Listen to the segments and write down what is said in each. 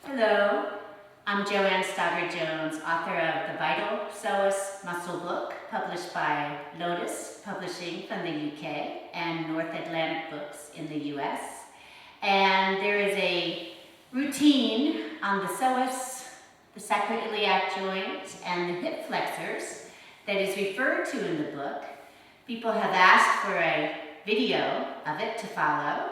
Hello, I'm Joanne Stoddard-Jones, author of The Vital Psoas Muscle Book, published by Lotus Publishing from the UK and North Atlantic Books in the US. And there is a routine on the psoas, the sacroiliac joint, and the hip flexors that is referred to in the book. People have asked for a video of it to follow,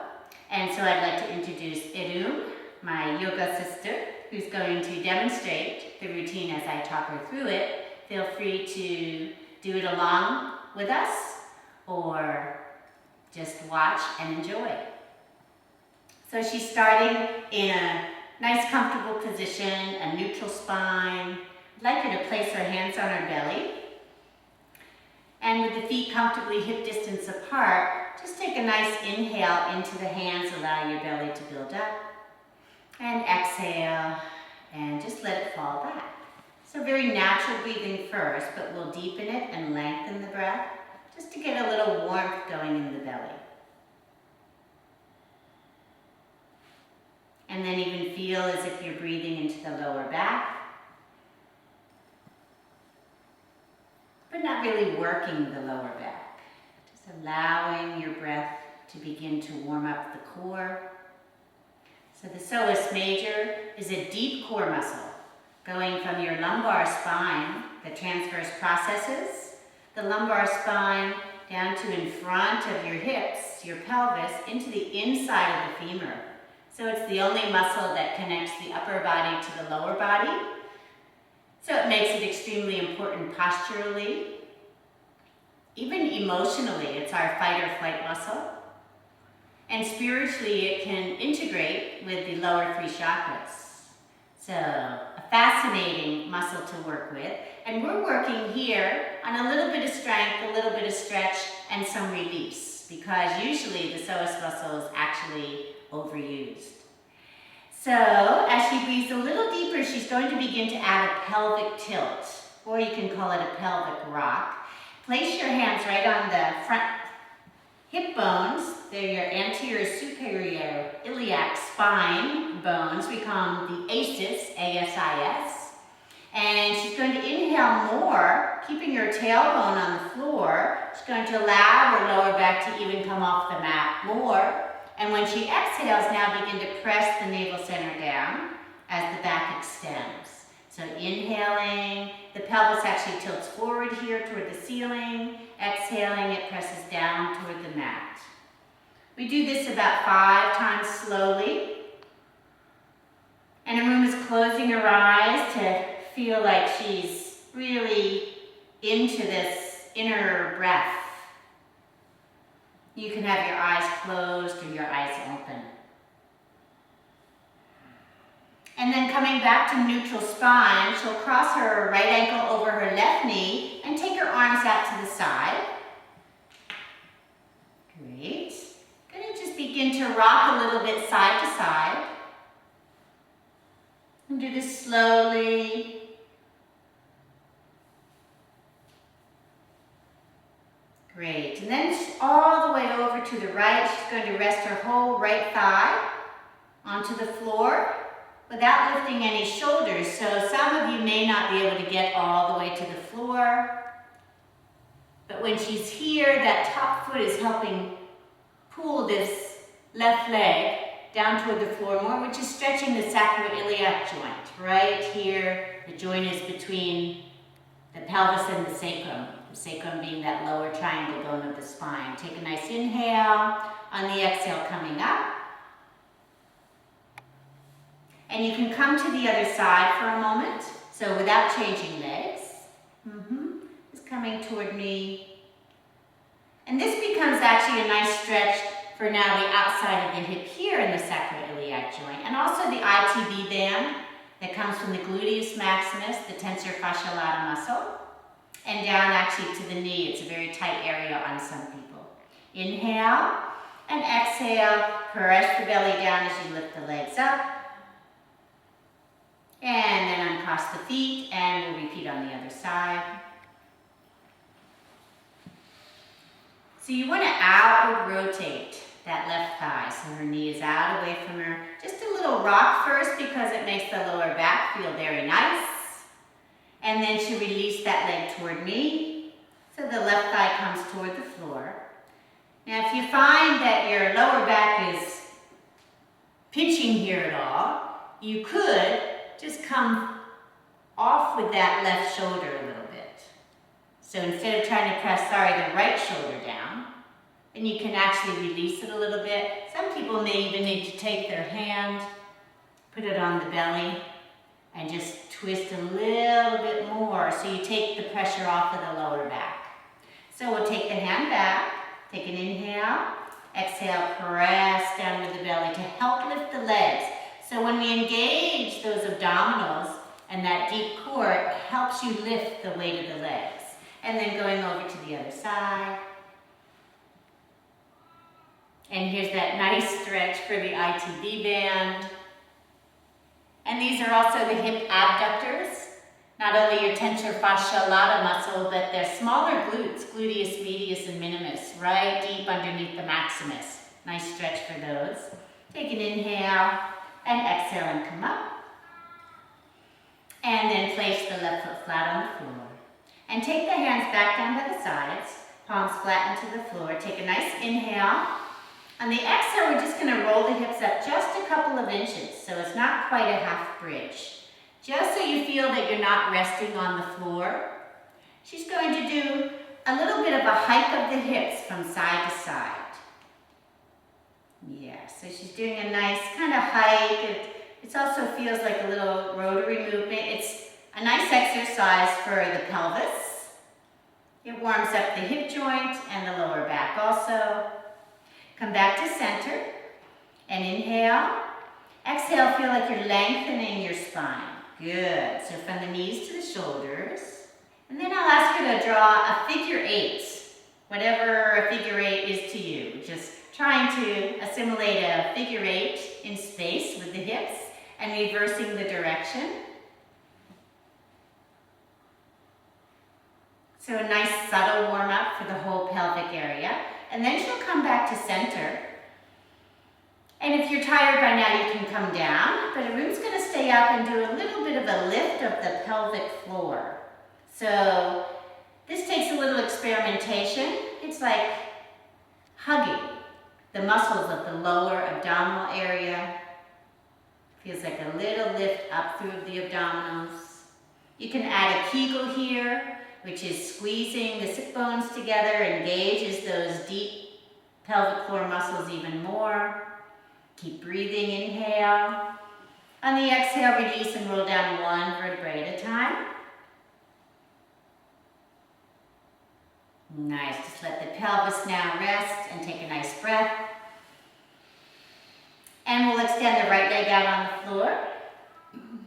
and so I'd like to introduce Erum, my yoga sister, who's going to demonstrate the routine as I talk her through it. Feel free to do it along with us or just watch and enjoy. So she's starting in a nice comfortable position, a neutral spine. I'd like her to place her hands on her belly. And with the feet comfortably hip distance apart, just take a nice inhale into the hands, allow your belly to build up. And exhale, and just let it fall back. So very natural breathing first, but we'll deepen it and lengthen the breath, just to get a little warmth going in the belly. And then even feel as if you're breathing into the lower back, but not really working the lower back. Just allowing your breath to begin to warm up the core. So the psoas major is a deep core muscle going from your lumbar spine, the transverse processes, the lumbar spine down to in front of your hips, your pelvis, into the inside of the femur. So it's the only muscle that connects the upper body to the lower body. So it makes it extremely important posturally. Even emotionally, it's our fight or flight muscle. And spiritually, it can integrate with the lower three chakras. So, a fascinating muscle to work with. And we're working here on a little bit of strength, a little bit of stretch, and some release, because usually the psoas muscle is actually overused. So, as she breathes a little deeper, she's going to begin to add a pelvic tilt, or you can call it a pelvic rock. Place your hands right on the front hip bones. They're your anterior superior iliac spine bones. We call them the ASIS, A-S-I-S. And she's going to inhale more, keeping your tailbone on the floor. She's going to allow her lower back to even come off the mat more. And when she exhales, now begin to press the navel center down as the back extends. So inhaling, the pelvis actually tilts forward here toward the ceiling. Exhaling, it presses down toward the mat. We do this about 5 times slowly. And Erum is closing her eyes to feel like she's really into this inner breath. You can have your eyes closed or your eyes open. And then coming back to neutral spine, she'll cross her right ankle over her left knee and take her arms out to the side. Great. Going to just begin to rock a little bit side to side. And do this slowly. Great. And then all the way over to the right, she's going to rest her whole right thigh onto the floor without lifting any shoulders. So some of you may not be able to get all the way to the floor. But when she's here, that top foot is helping pull this left leg down toward the floor more, which is stretching the sacroiliac joint. Right here, the joint is between the pelvis and the sacrum being that lower triangle bone of the spine. Take a nice inhale. On the exhale, coming up. And you can come to the other side for a moment. So without changing legs. Just coming toward me. And this becomes actually a nice stretch for now the outside of the hip here in the sacroiliac joint. And also the ITB band that comes from the gluteus maximus, the tensor fasciae lata muscle. And down actually to the knee. It's a very tight area on some people. Inhale and exhale. Press the belly down as you lift the legs up. And then uncross the feet, and we'll repeat on the other side. So you want to outward rotate that left thigh. So her knee is out away from her. Just a little will rock first because it makes the lower back feel very nice. And then she'll release that leg toward me. So the left thigh comes toward the floor. Now if you find that your lower back is pinching here at all, you could just come off with that left shoulder a little bit. So instead of trying to press, the right shoulder down, then you can actually release it a little bit. Some people may even need to take their hand, put it on the belly, and just twist a little bit more so you take the pressure off of the lower back. So we'll take the hand back, take an inhale, exhale, press down with the belly to help lift the legs. So when we engage those abdominals and that deep core, it helps you lift the weight of the legs. And then going over to the other side. And here's that nice stretch for the ITB band. And these are also the hip abductors. Not only your tensor fascia lata muscle, but they're smaller glutes, gluteus medius and minimus, right deep underneath the maximus. Nice stretch for those. Take an inhale and exhale and come up. And then place the left foot flat on the floor. And take the hands back down by the sides, palms flat into the floor. Take a nice inhale. On the exhale, we're just going to roll the hips up just a couple of inches, so it's not quite a half bridge. Just so you feel that you're not resting on the floor. She's going to do a little bit of a hike of the hips from side to side. Yeah, so she's doing a nice kind of hike. It also feels like a little rotary movement. It's a nice exercise for the pelvis. It warms up the hip joint and the lower back also. Come back to center and inhale. Exhale, feel like you're lengthening your spine. Good. So from the knees to the shoulders. And then I'll ask you to draw a figure 8, whatever a figure 8 is to you. Just trying to assimilate a figure 8 in space with the hips and reversing the direction. So a nice subtle warm up for the whole pelvic area. And then she'll come back to center. And if you're tired by now, you can come down, but Arun's going to stay up and do a little bit of a lift of the pelvic floor. So this takes a little experimentation. It's like hugging the muscles of the lower abdominal area. Feels like a little lift up through the abdominals. You can add a Kegel here, which is squeezing the sit bones together, engages those deep pelvic floor muscles even more. Keep breathing, inhale. On the exhale, release and roll down one vertebrae at a time. Nice, just let the pelvis now rest and take a nice breath. And we'll extend the right leg out on the floor,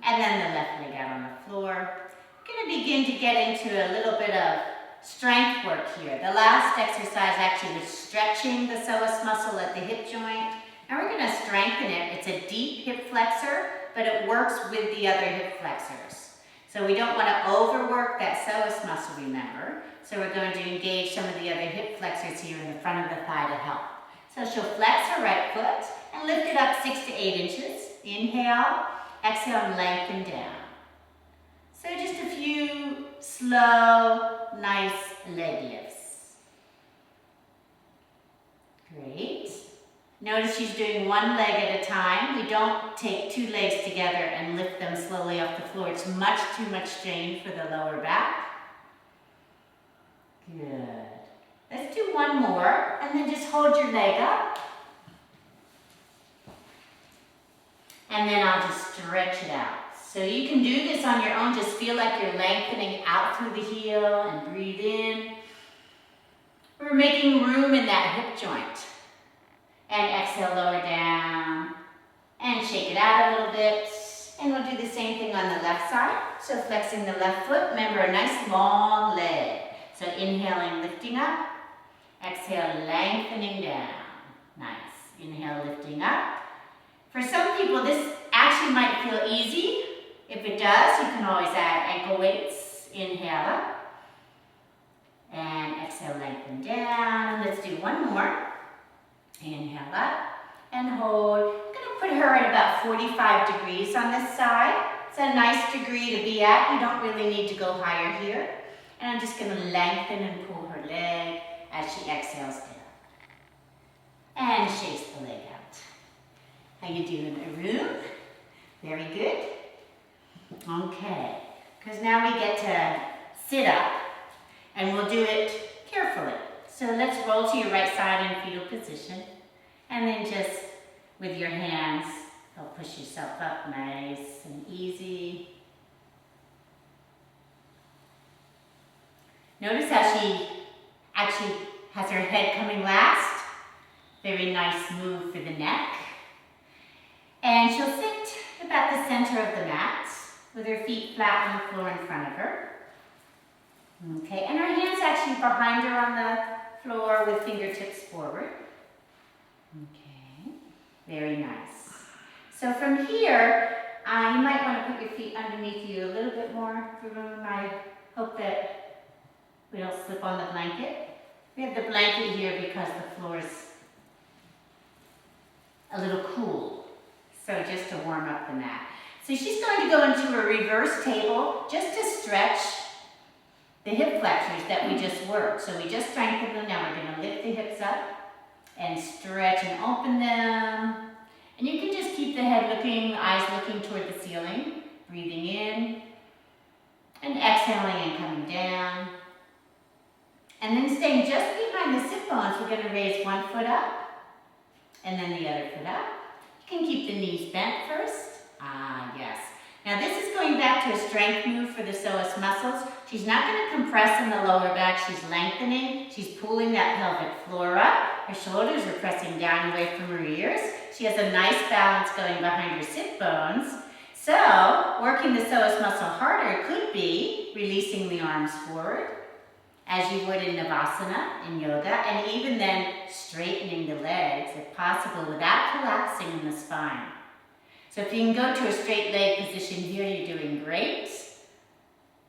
and then the left leg out on the floor. We're going to begin to get into a little bit of strength work here. The last exercise actually was stretching the psoas muscle at the hip joint. Now we're going to strengthen it. It's a deep hip flexor, but it works with the other hip flexors. So we don't want to overwork that psoas muscle, remember. So we're going to engage some of the other hip flexors here in the front of the thigh to help. So she'll flex her right foot and lift it up 6 to 8 inches. Inhale, exhale, and lengthen down. So just a few slow, nice leg lifts. Great. Notice she's doing one leg at a time. We don't take 2 legs together and lift them slowly off the floor. It's much too much strain for the lower back. Good. Let's do one more, and then just hold your leg up. And then I'll just stretch it out. So you can do this on your own. Just feel like you're lengthening out through the heel and breathe in. We're making room in that hip joint. And exhale, lower down. And shake it out a little bit. And we'll do the same thing on the left side. So flexing the left foot. Remember, a nice long leg. So inhaling, lifting up. Exhale, lengthening down. Nice. Inhale, lifting up. For some people, this actually might feel easy. If it does, you can always add ankle weights. Inhale up. And exhale, lengthen down. Let's do one more. Inhale up and hold. I'm going to put her at about 45 degrees on this side. It's a nice degree to be at. You don't really need to go higher here. And I'm just going to lengthen and pull her leg as she exhales down. And shakes the leg out. How you doing, Arun? Very good. Okay, because now we get to sit up, and we'll do it carefully. So let's roll to your right side in fetal position, and then just with your hands, help push yourself up nice and easy. Notice how she actually has her head coming last. Very nice move for the neck. And she'll sit about the center of the mat with her feet flat on the floor in front of her. Okay, and her hands actually behind her on the floor with fingertips forward. Okay, very nice. So from here, you might want to put your feet underneath you a little bit more for room. I hope that we don't slip on the blanket. We have the blanket here because the floor is a little cool, so just to warm up the mat. So she's going to go into a reverse table just to stretch the hip flexors that we just worked. So we just strengthened them. Now we're going to lift the hips up and stretch and open them. And you can just keep the head looking, eyes looking toward the ceiling, breathing in and exhaling and coming down. And then staying just behind the sit bones, we're going to raise one foot up and then the other foot up. You can keep the knees bent first. Ah, yes. Now this is going back to a strength move for the psoas muscles. She's not going to compress in the lower back. She's lengthening. She's pulling that pelvic floor up. Her shoulders are pressing down away from her ears. She has a nice balance going behind her sit bones. So, working the psoas muscle harder could be releasing the arms forward, as you would in Navasana, in yoga, and even then straightening the legs, if possible, without collapsing in the spine. So if you can go to a straight leg position here, you're doing great.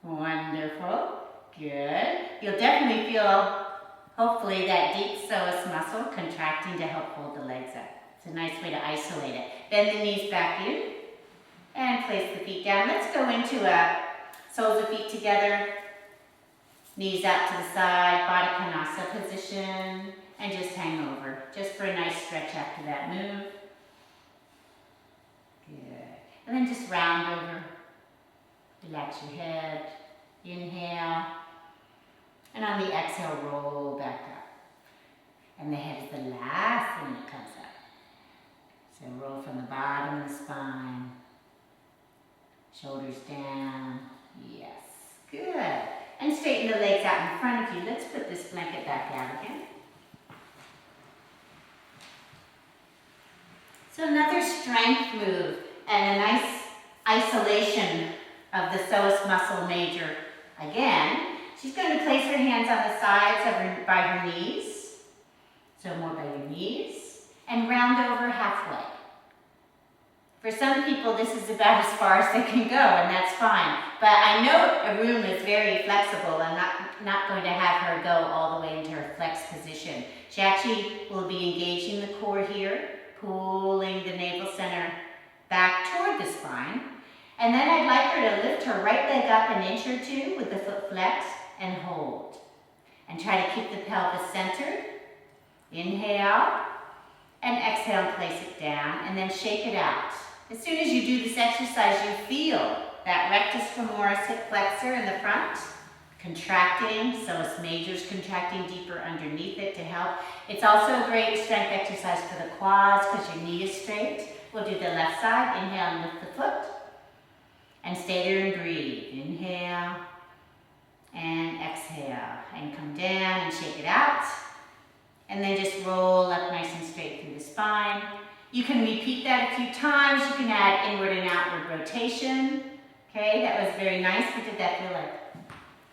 Wonderful. Good. You'll definitely feel, hopefully, that deep psoas muscle contracting to help hold the legs up. It's a nice way to isolate it. Bend the knees back in and place the feet down. Let's go into a soles of feet together. Knees out to the side, Baddha Konasana position, and just hang over, just for a nice stretch after that move. Good. And then just round over. Relax your head. Inhale. And on the exhale, roll back up. And the head is the last thing that comes up. So roll from the bottom of the spine. Shoulders down. Yes. Good. And straighten the legs out in front of you. Let's put this blanket back out again. So another strength move and a nice isolation of the psoas muscle major. Again, she's going to place her hands on the sides of her, by her knees. So more by your knees. And round over halfway. For some people, this is about as far as they can go, and that's fine. But I know Arun is very flexible. I'm not going to have her go all the way into her flex position. She actually will be engaging the core here, pulling the navel center back toward the spine. And then I'd like her to lift her right leg up an inch or two with the foot flexed and hold. And try to keep the pelvis centered. Inhale, and exhale and place it down, and then shake it out. As soon as you do this exercise, you feel that rectus femoris hip flexor in the front, contracting, psoas major's contracting deeper underneath it to help. It's also a great strength exercise for the quads because your knee is straight. We'll do the left side. Inhale and lift the foot. And stay there and breathe. Inhale and exhale. And come down and shake it out. And then just roll up nice and straight through the spine. You can repeat that a few times. You can add inward and outward rotation. Okay, that was very nice. What did that feel like?